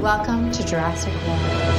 Welcome to Jurassic World.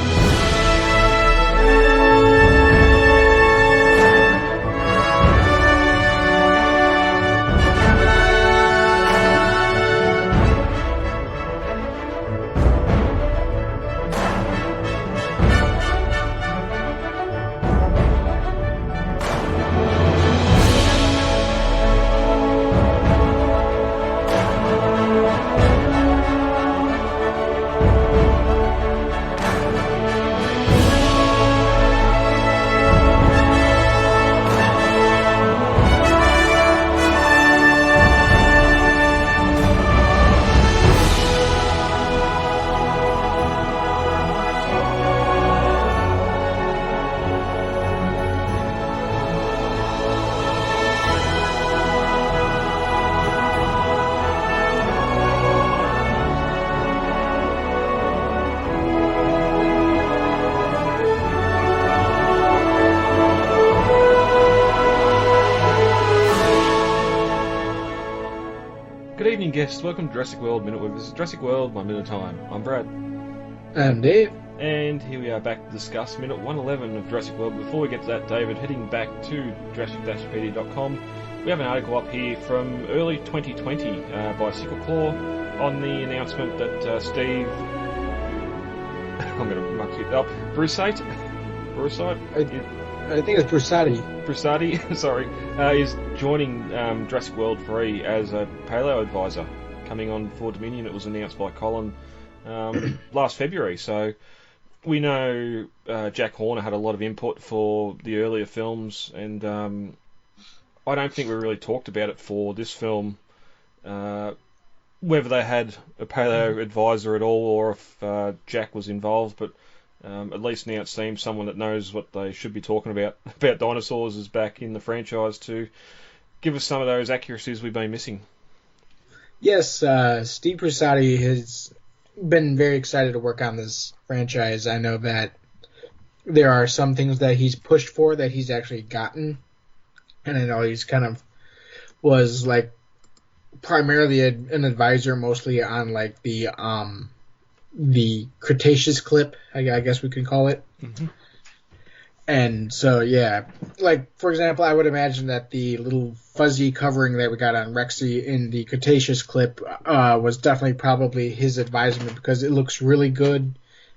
Good evening, guests. Welcome to Jurassic World Minute with Visit Jurassic World, 1 minute at a time. I'm Brad. I'm Dave. And here we are back to discuss Minute 111 of Jurassic World. Before we get to that, David, heading back to Jurassic-Pedia.com, we have an article up here from early 2020 by Sickle Claw on the announcement that Steve... I'm going to muck it up. Brusatte? I think it's Brusatte, sorry, is joining Jurassic World 3 as a Paleo advisor, coming on for Dominion. It was announced by Colin last February, so we know Jack Horner had a lot of input for the earlier films, and I don't think we really talked about it for this film, whether they had a Paleo advisor at all or if Jack was involved, but at least now it seems someone that knows what they should be talking about dinosaurs is back in the franchise to give us some of those accuracies we've been missing. Yes, Steve Brusatte has been very excited to work on this franchise. I know that there are some things that he's pushed for that he's actually gotten, and I know he's kind of was like primarily an advisor mostly on like the Cretaceous clip, I guess we could call it. Mm-hmm. And so, yeah, like, for example, I would imagine that the little fuzzy covering that we got on Rexy in the Cretaceous clip was definitely probably his advisement because it looks really good.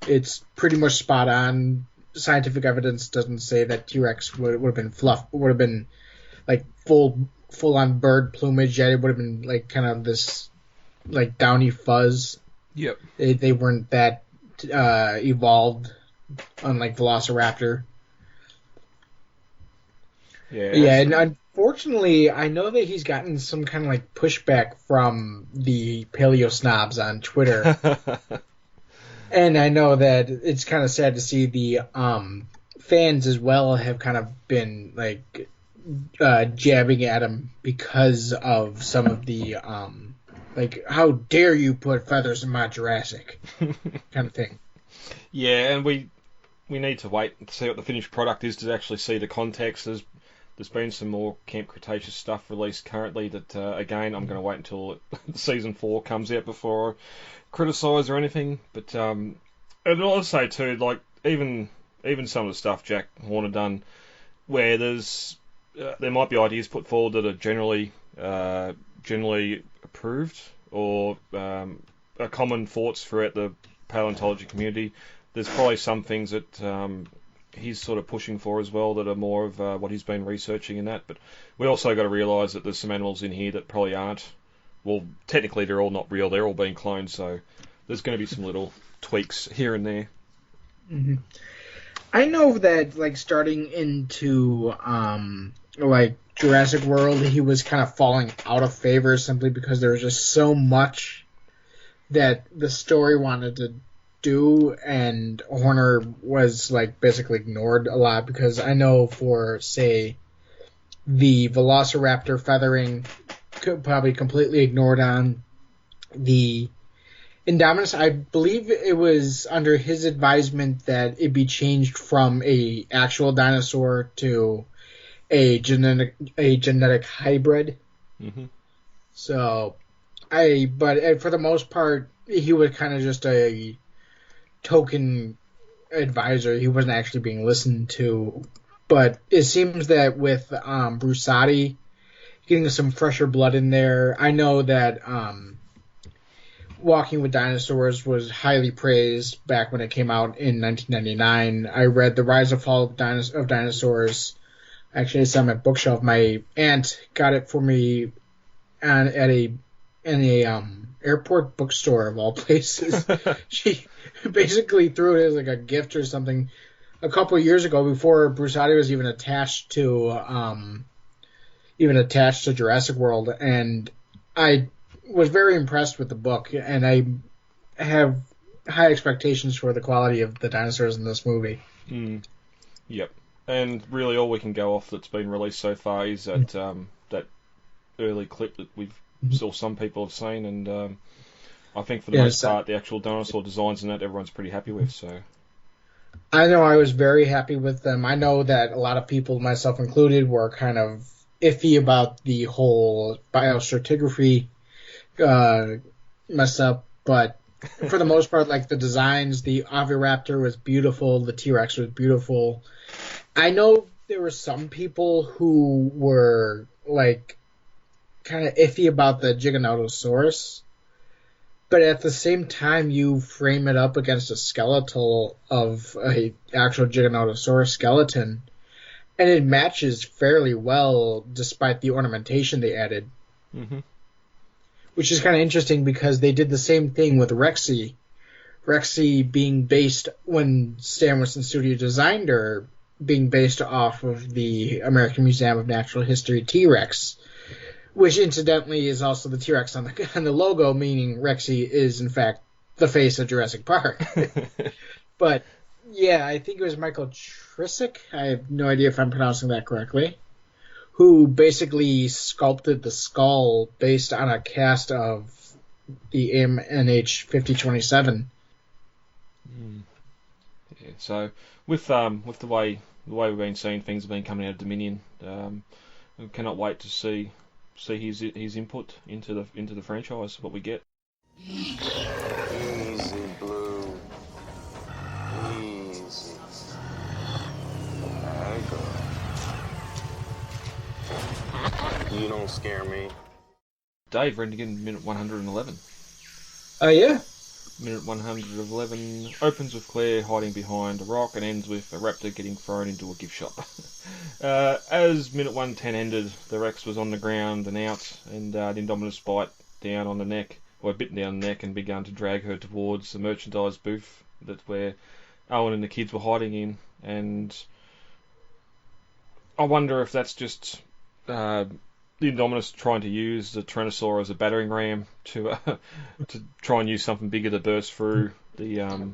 It's pretty much spot on. Scientific evidence doesn't say that T-Rex would have been would have been like full on bird plumage. Yet it would have been like kind of this like downy fuzz. Yep. They weren't that evolved, unlike Velociraptor. Yeah, and unfortunately, I know that he's gotten some kind of like pushback from the paleo snobs on Twitter. And I know that it's kind of sad to see the fans as well have kind of been like jabbing at him because of some of the like, how dare you put feathers in my Jurassic kind of thing. Yeah, and we need to wait to see what the finished product is to actually see the context. There's been some more Camp Cretaceous stuff released currently that, again, I'm going to wait until Season 4 comes out before I criticise or anything. But and I'll also, too, like, even some of the stuff Jack Horner done, where there might be ideas put forward that are generally approved or are common thoughts throughout the paleontology community. There's probably some things that he's sort of pushing for as well that are more of what he's been researching in that. But we also got to realise that there's some animals in here that probably aren't. Well, technically they're all not real. They're all being cloned, so there's going to be some little tweaks here and there. Mm-hmm. I know that, like, starting into like Jurassic World, he was kind of falling out of favor simply because there was just so much that the story wanted to do, and Horner was like basically ignored a lot because I know for, say, the Velociraptor feathering probably completely ignored on the Indominus. I believe it was under his advisement that it be changed from a actual dinosaur to a genetic hybrid. Mm-hmm. So, but for the most part, he was kind of just a token advisor. He wasn't actually being listened to. But it seems that with Brusatte getting some fresher blood in there, I know that Walking with Dinosaurs was highly praised back when it came out in 1999. I read The Rise and Fall of Dinosaurs. Actually, it's on my bookshelf. My aunt got it for me in a airport bookstore of all places. She basically threw it as like a gift or something a couple of years ago before Brusatte was even attached to Jurassic World, and I was very impressed with the book, and I have high expectations for the quality of the dinosaurs in this movie. Yep. And really, all we can go off that's been released so far is that that early clip that we've still some people have seen, and I think for the most part, the actual dinosaur designs and that everyone's pretty happy with. So I know I was very happy with them. I know that a lot of people, myself included, were kind of iffy about the whole biostratigraphy mess up, but for the most part, like the designs, the Oviraptor was beautiful, the T-Rex was beautiful. I know there were some people who were like kind of iffy about the Giganotosaurus, but at the same time, you frame it up against a skeletal of a actual Giganotosaurus skeleton, and it matches fairly well despite the ornamentation they added. Mm-hmm. Which is kind of interesting because they did the same thing with Rexy. Rexy being based, when Stan Winston Studio designed her, being based off of the American Museum of Natural History T-Rex, which incidentally is also the T-Rex on the logo, meaning Rexy is in fact the face of Jurassic Park. But yeah, I think it was Michael Trisick, I have no idea if I'm pronouncing that correctly, who basically sculpted the skull based on a cast of the AMNH 5027. Yeah, so with the way we've been seeing things have been coming out of Dominion, we cannot wait to see his input into the franchise. What we get. Easy, Blue. Easy. There you go. You don't scare me. Dave, ready to get in minute 111. Yeah. Minute 111 opens with Claire hiding behind a rock and ends with a raptor getting thrown into a gift shop. As minute 110 ended, the Rex was on the ground and out, and the Indominus bit down on the neck, and began to drag her towards the merchandise booth where Owen and the kids were hiding in. And I wonder if that's just the Indominus trying to use the Tyrannosaur as a battering ram to try and use something bigger to burst through the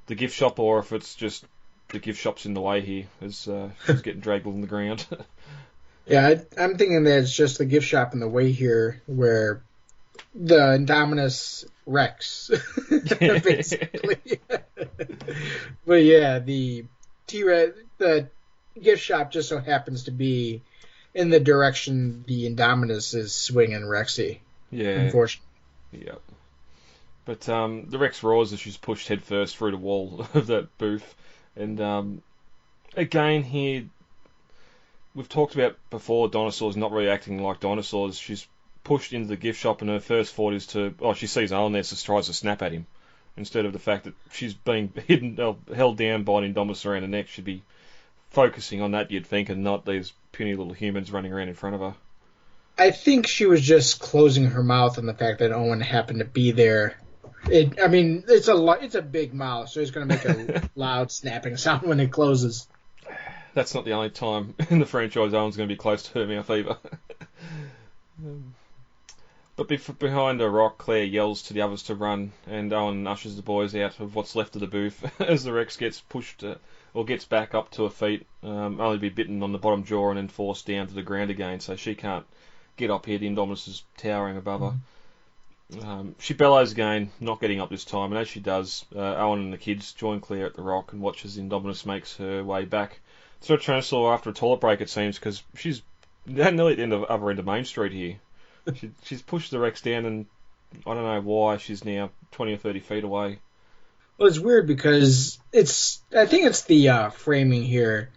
gift shop, or if it's just the gift shop's in the way here as she's getting dragged along the ground. Yeah, I'm thinking that it's just the gift shop in the way here, where the Indominus Rex, basically. But yeah, the T-Rex, the gift shop just so happens to be in the direction the Indominus is swinging Rexy. Yeah. Unfortunately. Yeah. But the Rex roars as she's pushed headfirst through the wall of that booth. And again here, we've talked about before dinosaurs not really acting like dinosaurs. She's pushed into the gift shop and her first thought is she sees Owen there, so she tries to snap at him. Instead of the fact that she's being held down by an Indominus around the neck, she'd be focusing on that, you'd think, and not these puny little humans running around in front of her. I think she was just closing her mouth on the fact that Owen happened to be there. It's a big mouth, so it's going to make a loud snapping sound when it closes. That's not the only time in the franchise Owen's going to be close to her mouth either. But behind a rock, Claire yells to the others to run, and Owen ushers the boys out of what's left of the booth as the Rex gets pushed or gets back up to her feet, only to be bitten on the bottom jaw and then forced down to the ground again, so she can't get up here. The Indominus is towering above her. She bellows again, not getting up this time, and as she does, Owen and the kids join Claire at the rock and watch as the Indominus makes her way back to a Tyrannosaur after a toilet break, it seems, because she's nearly at the other end of Main Street here. She's pushed the Rex down, and I don't know why she's now 20 or 30 feet away. Well, it's weird because I think it's the framing here.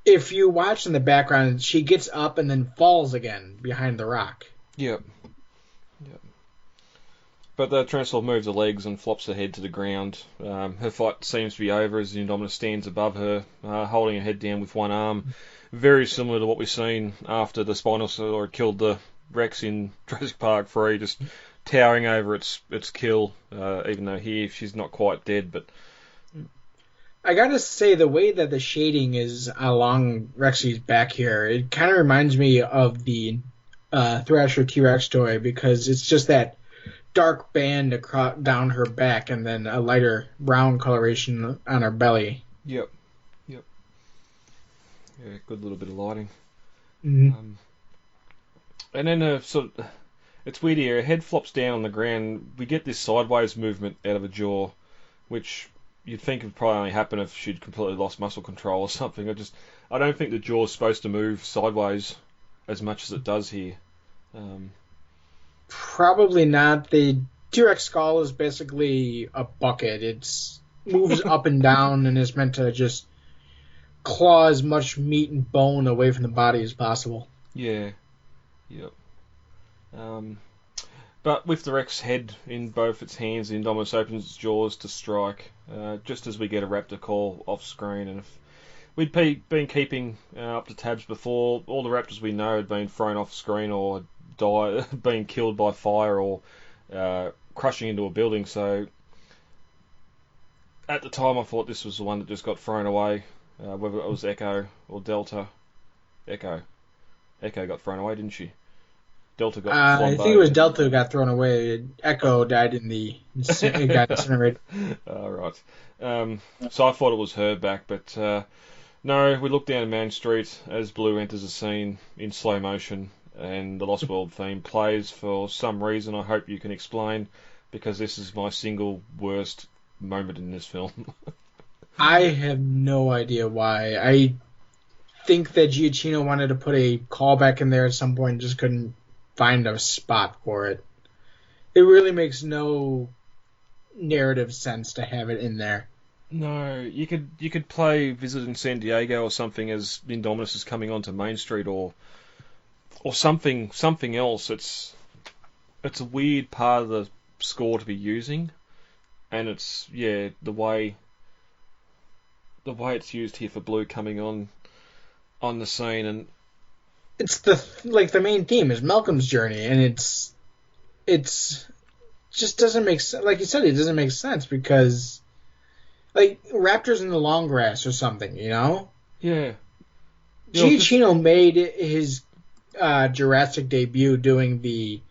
If you watch in the background, she gets up and then falls again behind the rock. Yep. But the Tyrannosaur moves her legs and flops her head to the ground. Her fight seems to be over as the Indominus stands above her, holding her head down with one arm. Very similar to what we've seen after the Spinosaur killed the Rex in Jurassic Park 3, just towering over its kill, even though here she's not quite dead. But I gotta say, the way that the shading is along Rexy's back here, it kind of reminds me of the Thrasher T-Rex toy, because it's just that dark band down her back and then a lighter brown coloration on her belly. Yep. Yeah, good little bit of lighting. Mm-hmm. And then it's weird here. Her head flops down on the ground. We get this sideways movement out of her jaw, which you'd think would probably only happen if she'd completely lost muscle control or something. I don't think the jaw's supposed to move sideways as much as it does here. Probably not. The T-Rex skull is basically a bucket. It moves up and down and is meant to just claw as much meat and bone away from the body as possible. Yeah. Yep. But with the Rex head in both its hands, the Indominus opens its jaws to strike, just as we get a raptor call off screen. And if we'd been keeping up to tabs before, all the raptors we know had been thrown off screen or being killed by fire or crushing into a building. So at the time I thought this was the one that just got thrown away, whether it was Echo or Delta. Echo got thrown away, didn't she? Delta got I think it was Delta who got thrown away. Echo died got incinerated. Right. So I thought it was her back, but no, we look down Main Street as Blue enters the scene in slow motion, and the Lost World theme plays for some reason. I hope you can explain, because this is my single worst moment in this film. I have no idea why. I think that Giacchino wanted to put a callback in there at some point and just couldn't find a spot for it. It really makes no narrative sense to have it in there. No, you could play Visit in San Diego or something as Indominus is coming onto Main Street, or something else. It's a weird part of the score to be using, and it's the way it's used here for Blue coming on the scene. And it's the main theme is Malcolm's journey, and it's just doesn't make sense. Like you said, it doesn't make sense because like raptors in the long grass or something, you know? Yeah. Giacchino made his Jurassic debut doing the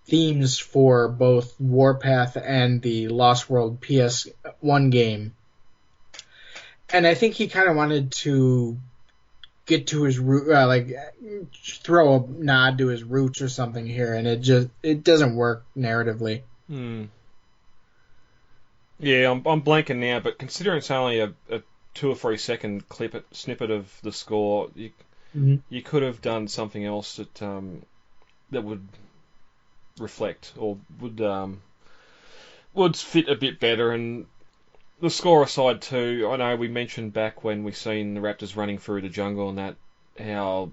themes for both Warpath and the Lost World PS1 game, and I think he kind of wanted to get to his root, throw a nod to his roots or something here, and it doesn't work narratively. Yeah, I'm blanking now, but considering it's only a 2 or 3 second snippet of the score, you could have done something else that would reflect or would fit a bit better. And the score aside too, I know we mentioned back when we seen the raptors running through the jungle and that how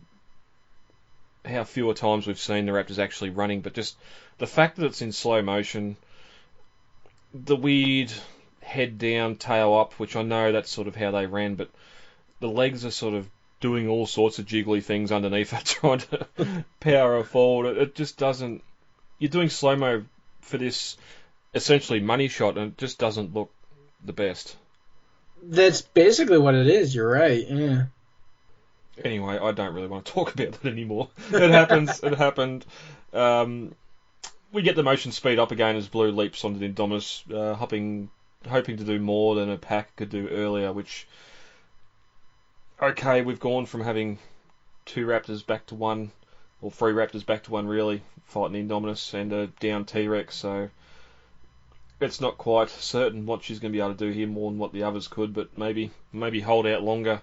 fewer times we've seen the raptors actually running, but just the fact that it's in slow motion, the weird head down, tail up, which I know that's sort of how they ran, but the legs are sort of doing all sorts of jiggly things underneath her, trying to power her forward. It just doesn't... You're doing slow-mo for this essentially money shot, and it just doesn't look the best. That's basically what it is, you're right, yeah. Anyway, I don't really want to talk about that anymore. It happens, it happened. We get the motion speed up again as Blue leaps onto the Indominus, hoping to do more than a pack could do earlier, which... Okay, we've gone from having 2 raptors back to 1, or 3 raptors back to 1 really, fighting the Indominus and a down T-Rex, so it's not quite certain what she's going to be able to do here more than what the others could, but maybe hold out longer.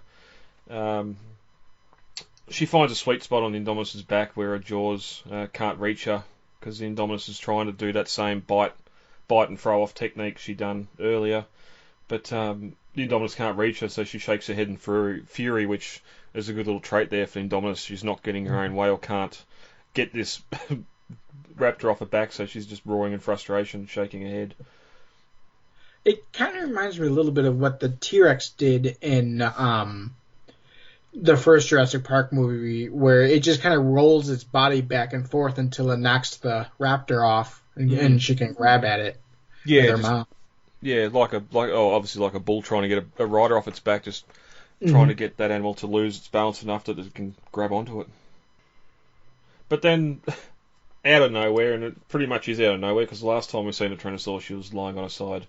She finds a sweet spot on the Indominus's back where her jaws can't reach her, because the Indominus is trying to do that same bite bite and throw off technique she'd done earlier. But the Indominus can't reach her, so she shakes her head in fury, which is a good little trait there for the Indominus. She's not getting her own way or can't get this raptor off her back, so she's just roaring in frustration, shaking her head. It kind of reminds me a little bit of what the T-Rex did in the first Jurassic Park movie, where it just kind of rolls its body back and forth until it knocks the raptor off, and she can grab at it with her mouth. Yeah, obviously like a bull trying to get a rider off its back, just trying to get that animal to lose its balance enough that it can grab onto it. But then, out of nowhere, and it pretty much is out of nowhere, because the last time we seen a Tyrannosaurus, she was lying on her side,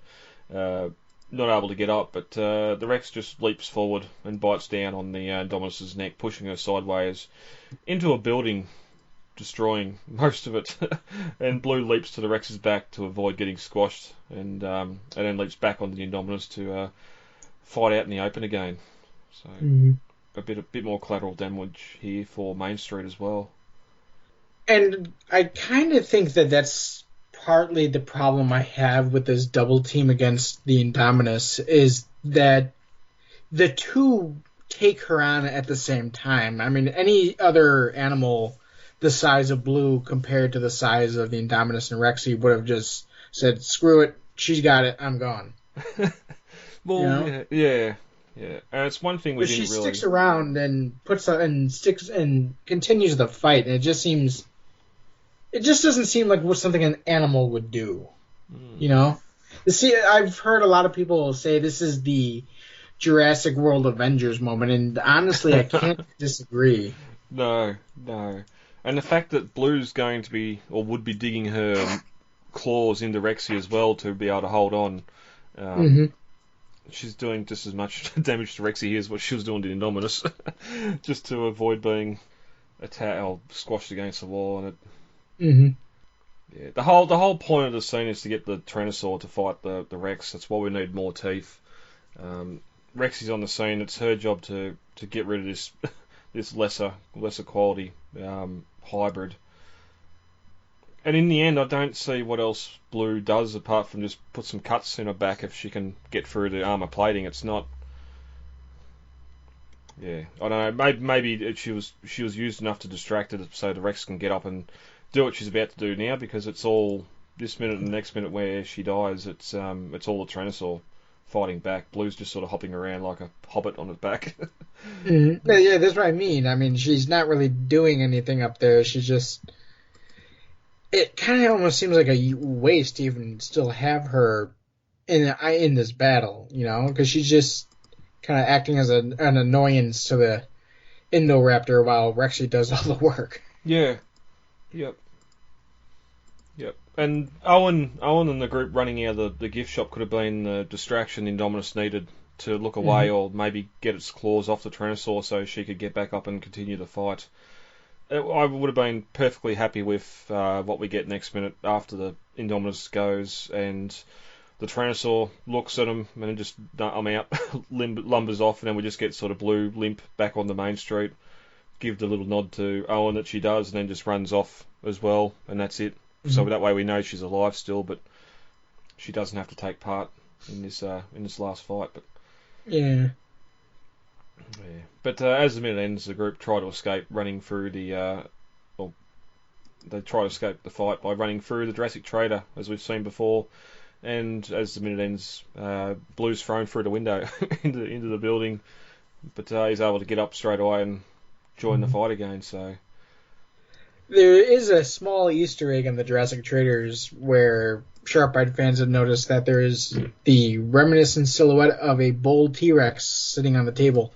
not able to get up, but the Rex just leaps forward and bites down on the Indominus's neck, pushing her sideways into a building, destroying most of it. And Blue leaps to the Rex's back to avoid getting squashed, and then leaps back onto the Indominus to fight out in the open again. So a bit more collateral damage here for Main Street as well. And I kind of think that that's partly the problem I have with this double team against the Indominus, is that the two take her on at the same time. I mean, any other animal the size of Blue compared to the size of the Indominus and Rexy would have just said, screw it, she's got it, I'm gone. Well, you know? yeah. And it's one thing but she sticks around and sticks and continues the fight, and it just doesn't seem like something an animal would do. You know? See, I've heard a lot of people say this is the Jurassic World Avengers moment, and honestly, I can't disagree. No. And the fact that Blue's going to be, or would be digging her claws into Rexy as well to be able to hold on. She's doing just as much damage to Rexy as what she was doing to Indominus, just to avoid being attacked or squashed against the wall. And yeah, the whole point of the scene is to get the Tyrannosaur to fight the Rex. That's why we need more teeth. Rexy's on the scene. It's her job to get rid of this lesser quality hybrid. And in the end, I don't see what else Blue does apart from just put some cuts in her back if she can get through the armor plating. It's not. Yeah, I don't know. Maybe she was used enough to distract it so the Rex can get up and do what she's about to do now, because it's all this minute and the next minute where she dies. It's all the Tyrannosaur fighting back. Blue's just sort of hopping around like a hobbit on its back. Yeah, that's what I mean. I mean, she's not really doing anything up there. She's just. It kind of almost seems like a waste to even still have her in this battle, you know, because she's just kind of acting as an annoyance to the Indoraptor while Rexy does all the work. Yeah. Yep. And Owen and the group running out of the gift shop could have been the distraction Indominus needed to look away, or maybe get its claws off the Tyrannosaur so she could get back up and continue the fight. I would have been perfectly happy with what we get next minute after the Indominus goes and the Tyrannosaur looks at him and then just, I'm out, lumbers off, and then we just get sort of Blue limp back on the main street, give the little nod to Owen that she does, and then just runs off as well, and that's it. So that way we know she's alive still, but she doesn't have to take part in this last fight. But yeah. But as the minute ends, the group try to escape, running through they try to escape the fight by running through the Jurassic Trader, as we've seen before. And as the minute ends, Blue's thrown through the window into the building, but he's able to get up straight away and join the fight again. So there is a small Easter egg in the Jurassic Traders where sharp-eyed fans have noticed that there is the reminiscent silhouette of a bull T-Rex sitting on the table.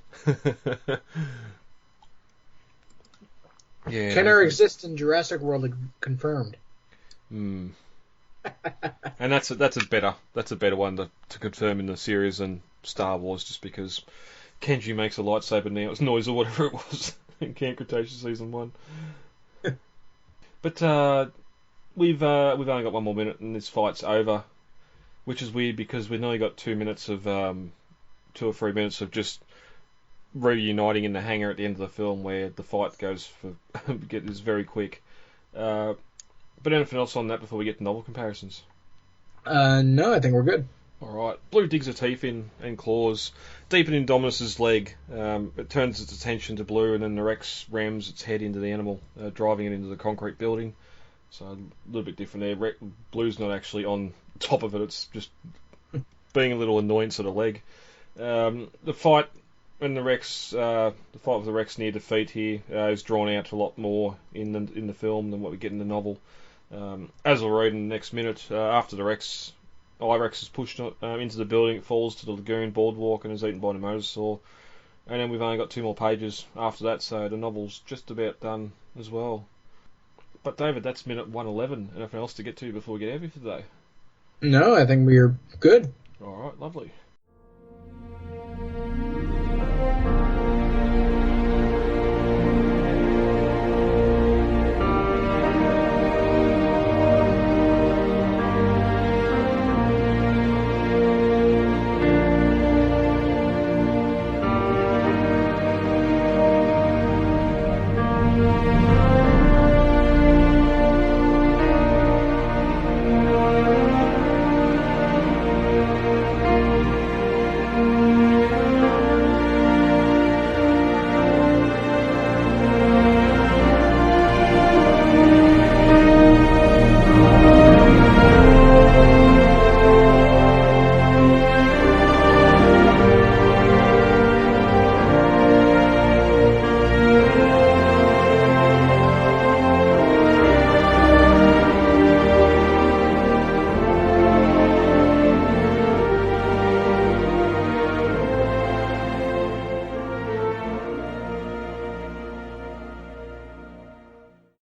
Yeah. Can there exist in Jurassic World? Confirmed. And that's a better one to confirm in the series than Star Wars, just because Kenji makes a lightsaber now, it's noise or whatever it was in Camp Cretaceous Season 1. But we've only got one more minute and this fight's over, which is weird because we've only got 2 or 3 minutes of just reuniting in the hangar at the end of the film, where the fight goes is very quick. But anything else on that before we get to novel comparisons? No, I think we're good. Alright, Blue digs her teeth in and claws deep in Indominus's leg. It turns its attention to Blue, and then the Rex rams its head into the animal, driving it into the concrete building. So a little bit different there. Blue's not actually on top of it, it's just being a little annoyance at the leg. The fight with the Rex near defeat here is drawn out to a lot more in the film than what we get in the novel. As we'll read in the next minute, after the I-Rex is pushed into the building, it falls to the lagoon boardwalk and is eaten by the mosasaur. And then we've only got 2 more pages after that, so the novel's just about done as well. But David, that's minute 111. Anything else to get to before we get out of here for today? No, I think we're good. Alright, lovely.